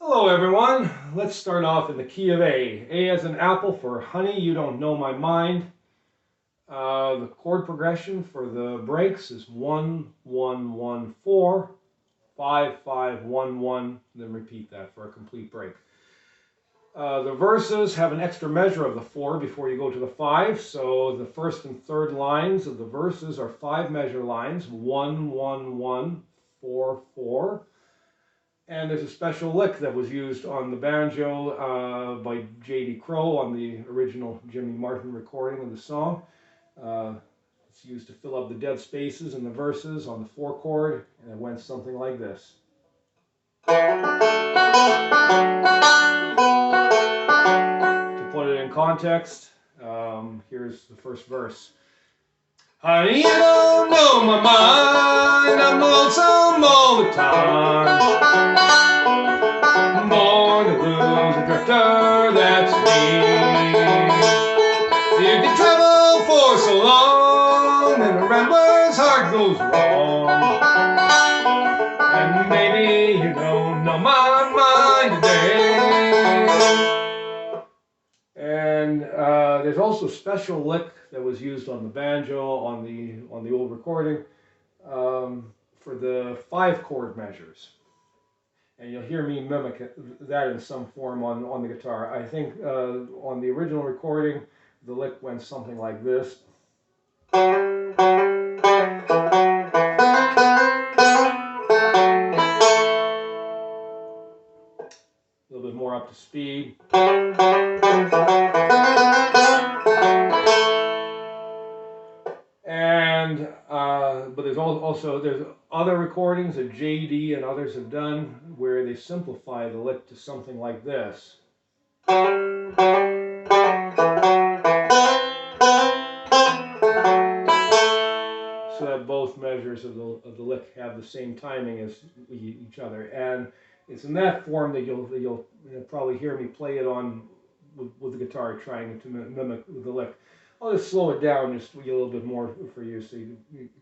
Hello everyone, let's start off in the key of A. A as an apple for honey, you don't know my mind. The chord progression for the breaks is 1, 1, 1, 4, 5, 5, 1, 1, then repeat that for a complete break. The verses have an extra measure of the 4 before you go to the 5, so the first and third lines of the verses are 5 measure lines, 1, 1, 1, 4, 4. And there's a special lick that was used on the banjo by J.D. Crowe on the original Jimmy Martin recording of the song. It's used to fill up the dead spaces in the verses on the 4 chord, and it went something like this. To put it in context, here's the first verse. Honey, you don't know my mind, I'm lonesome all the time. Born to lose a drifter, that's me. You can travel for so long, and the rambler's heart goes wrong. And maybe you don't know my mind today. And there's also a special lick that was used on the banjo on the old recording for the 5 chord measures, and you'll hear me mimic that in some form on the guitar. I think on the original recording the lick went something like this. A little bit more up to speed. And but there's also other recordings that J.D. and others have done where they simplify the lick to something like this. So that both measures of the lick have the same timing as each other, and it's in that form that you'll probably hear me play it on with the guitar, trying to mimic the lick. I'll just slow it down just a little bit more for you, so you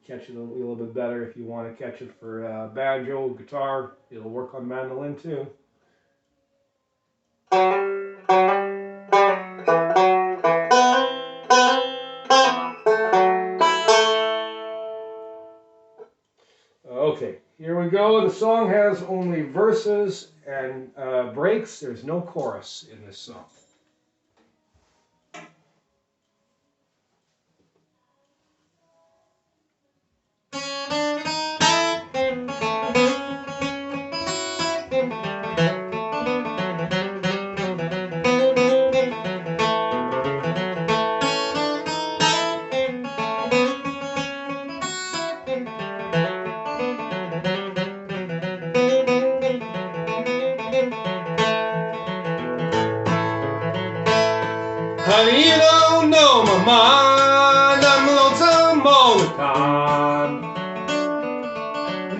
catch it a little bit better. If you want to catch it for banjo, guitar, it'll work on mandolin too. Okay, here we go. The song has only verses and breaks. There's no chorus in this song. Honey, you don't know my mind, I'm lonesome all the time.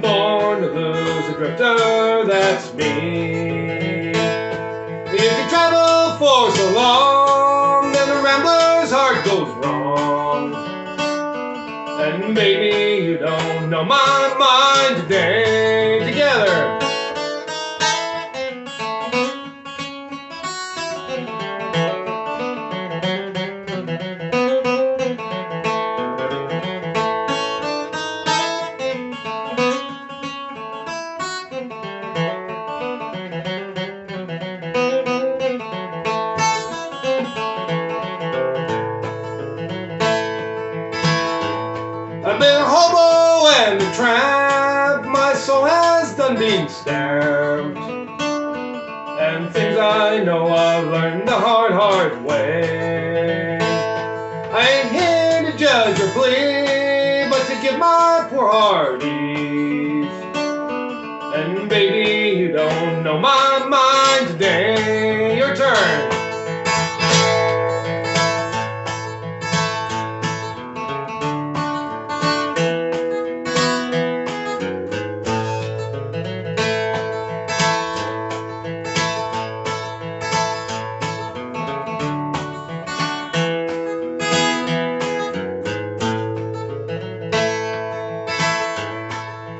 Born to lose a drifter, that's me. You can travel for so long, then the rambler's heart goes wrong. And maybe you don't know my mind today. Together. I've been a hobo and a tramp, my soul has done been stamped, and things I know I've learned the hard way. I ain't here to judge or plead, but to give my poor heart ease. And baby, you don't know my mind today. Your turn.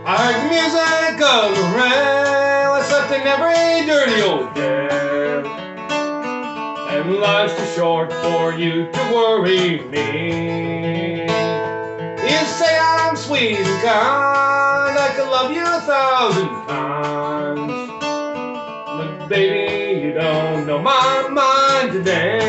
I heard the music of the rain, like something in every dirty old den. And life's too short for you to worry me. You say I'm sweet and kind, I could love you 1,000 times. But baby, you don't know my mind today.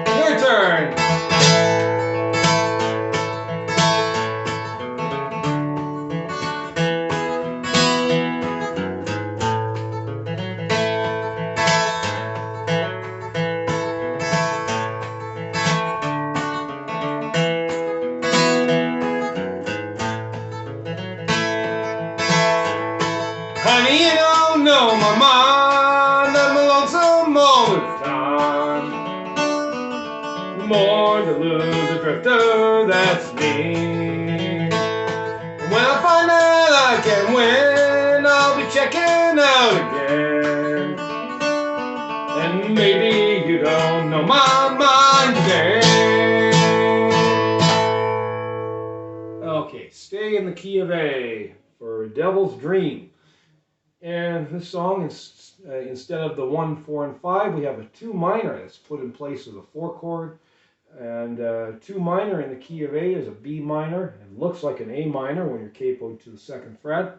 Your turn. Honey, you don't know my mind, I'm lonesome all the time. More to lose a drifter, that's me. And when I find that I can win, I'll be checking out again. And maybe you don't know my mind today. Okay, stay in the key of A for Devil's Dream. And this song is, instead of the 1, 4, and 5, we have a 2 minor that's put in place of the 4 chord. And 2 minor in the key of A is a B minor. It looks like an A minor when you're capoed to the 2nd fret.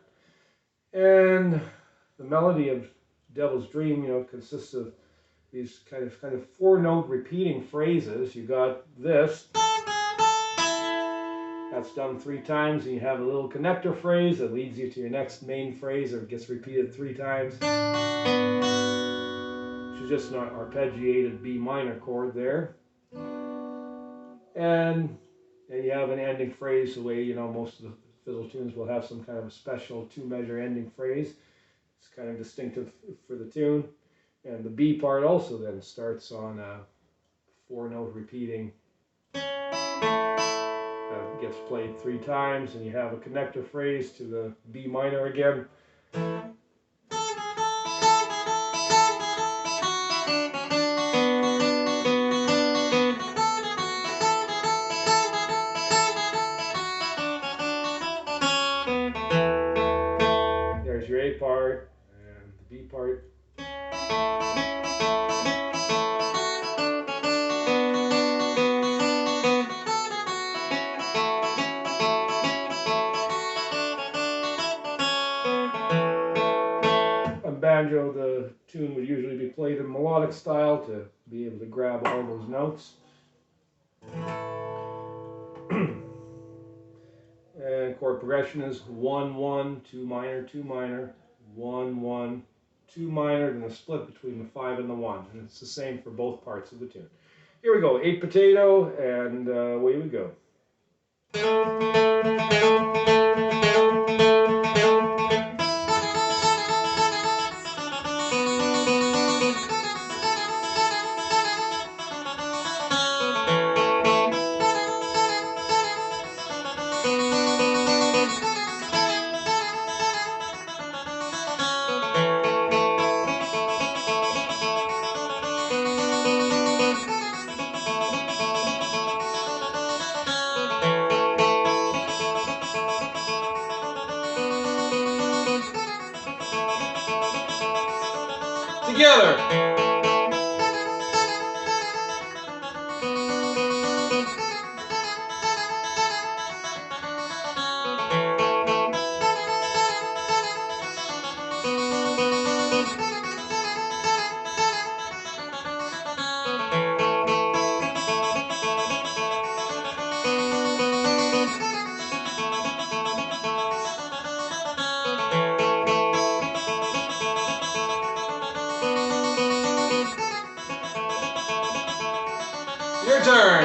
And the melody of Devil's Dream, consists of these kind of 4-note repeating phrases. You got this. That's done 3 times, and you have a little connector phrase that leads you to your next main phrase, or it gets repeated 3 times. Which is just an arpeggiated B minor chord there. And you have an ending phrase, the way most of the fiddle tunes will have some kind of a special 2-measure ending phrase. It's kind of distinctive for the tune. And the B part also then starts on a 4-note repeating. Gets played 3 times, and you have a connector phrase to the B minor again. There's your A part and the B part. Banjo, the tune would usually be played in melodic style to be able to grab all those notes. And chord progression is 1, 1, 2 minor, 2 minor, 1, 1, 2 minor, and a split between the 5 and the 1. And it's the same for both parts of the tune. Here we go, 8 potato, and away we go. Together. Your turn.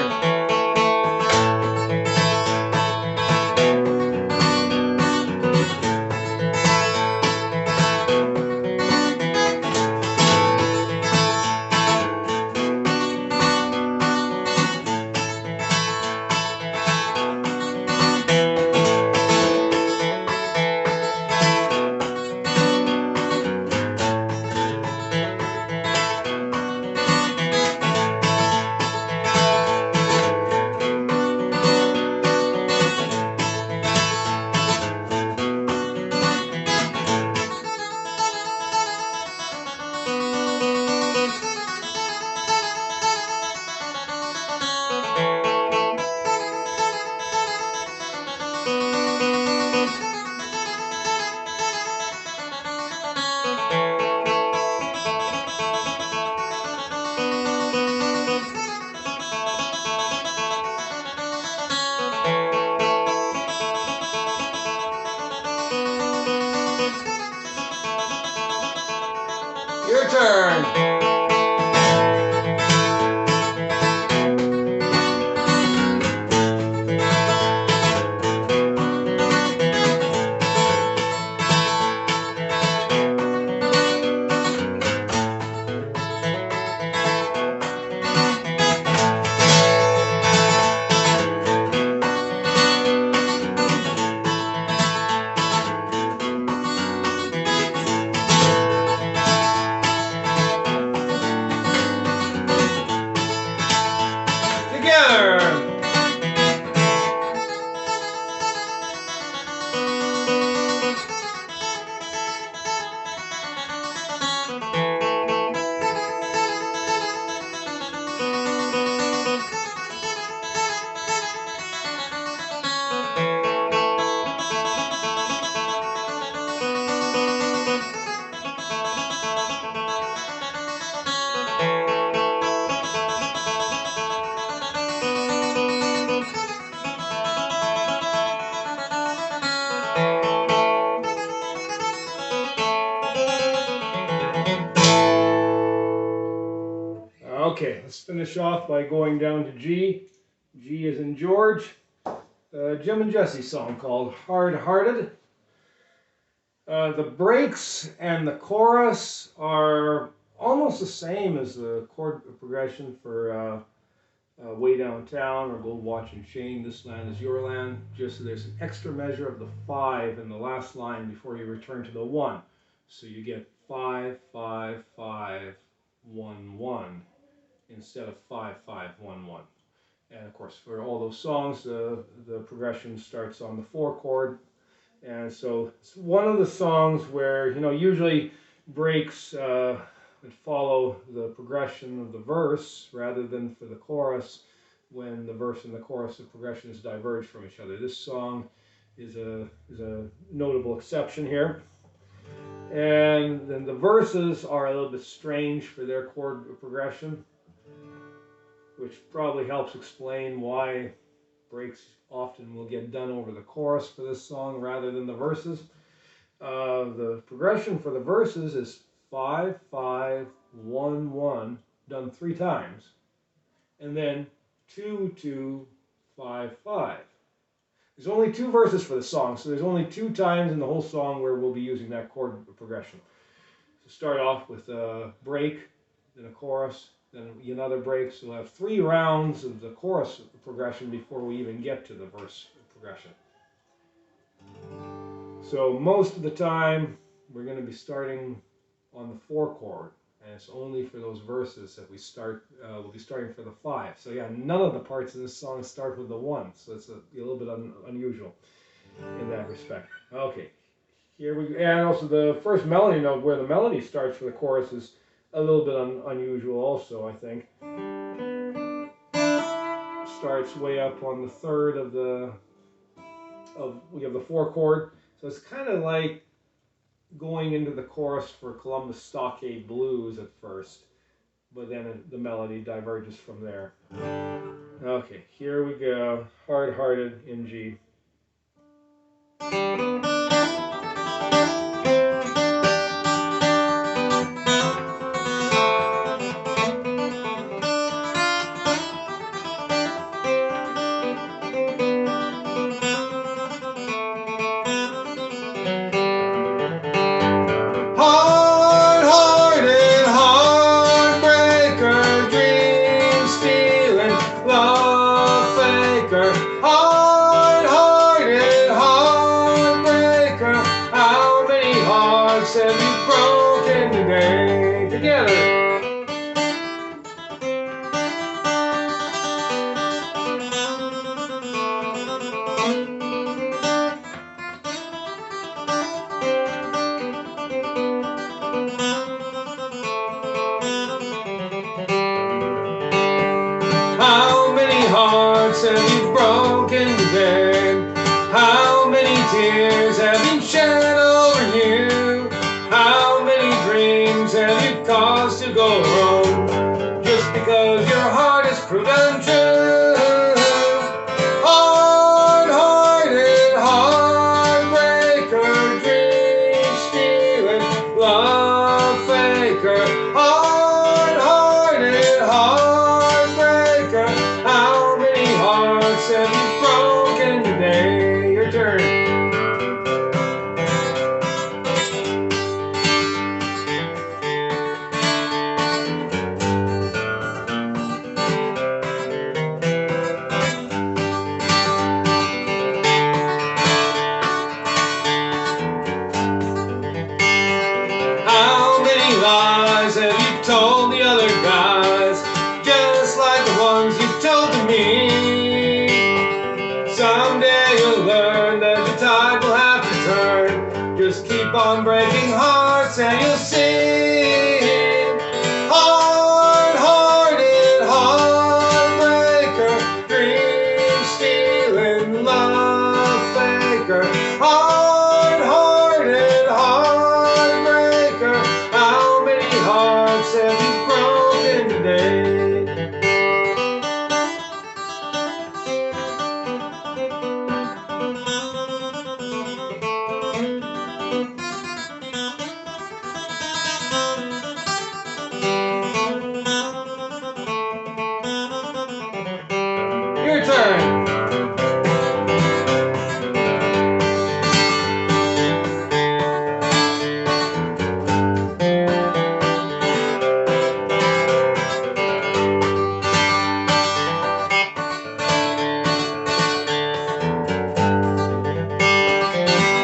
Together. Okay, let's finish off by going down to G. G is in George. Jim and Jesse song called Hard Hearted. The breaks and the chorus are almost the same as the chord progression for Way Downtown or Gold Watch and Chain, This Land Is Your Land. Just there's an extra measure of the 5 in the last line before you return to the 1. So you get 5, 5, 5, 1, 1 instead of 5, 5, 1, 1. And of course, for all those songs, the progression starts on the 4 chord. And so it's one of the songs where, you know, usually breaks would follow the progression of the verse rather than for the chorus. When the verse and the chorus, the progressions diverge from each other. This song is a notable exception here. And then the verses are a little bit strange for their chord progression, which probably helps explain why breaks often will get done over the chorus for this song rather than the verses. The progression for the verses is 5, 5, 1, 1, done 3 times, and then 2, 2, 5, 5. There's only 2 verses for the song, so there's only 2 times in the whole song where we'll be using that chord progression. So start off with a break, then a chorus, then another break. So we'll have 3 rounds of the chorus progression before we even get to the verse progression. So most of the time we're going to be starting on the 4 chord, and it's only for those verses that we start. We'll be starting for the 5. So yeah, none of the parts in this song start with the 1. So it's a little bit unusual in that respect. Okay, here we go. And also the first melody note where the melody starts for the chorus is a little bit unusual also, I think. Starts way up on the 3rd we have the 4 chord. So it's kind of like going into the chorus for Columbus Stockade Blues at first, but then the melody diverges from there. Okay, here we go. Hard Hearted in G. How many hearts have you broken today? How many tears have been shed over you? How many dreams have you caused to go wrong just because your heart is proven true? Hard-hearted, heartbreaker, dream-stealing, love faker. Hard-hearted, heartbreaker, how many hearts me. Someday you'll learn that the tide will have to turn. Just keep on breaking hearts and you'll see. Hard-hearted heartbreaker, dream-stealing love faker. Hard-hearted heartbreaker, how many hearts have you broken today? Your turn.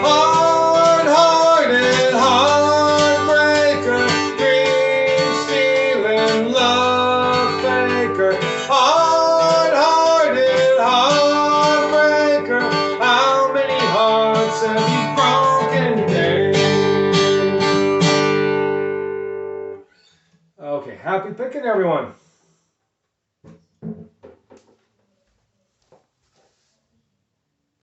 Hard-hearted heartbreaker, dream-stealing love faker. Hard-hearted heartbreaker, how many hearts have you broken today? Okay, happy picking, everyone.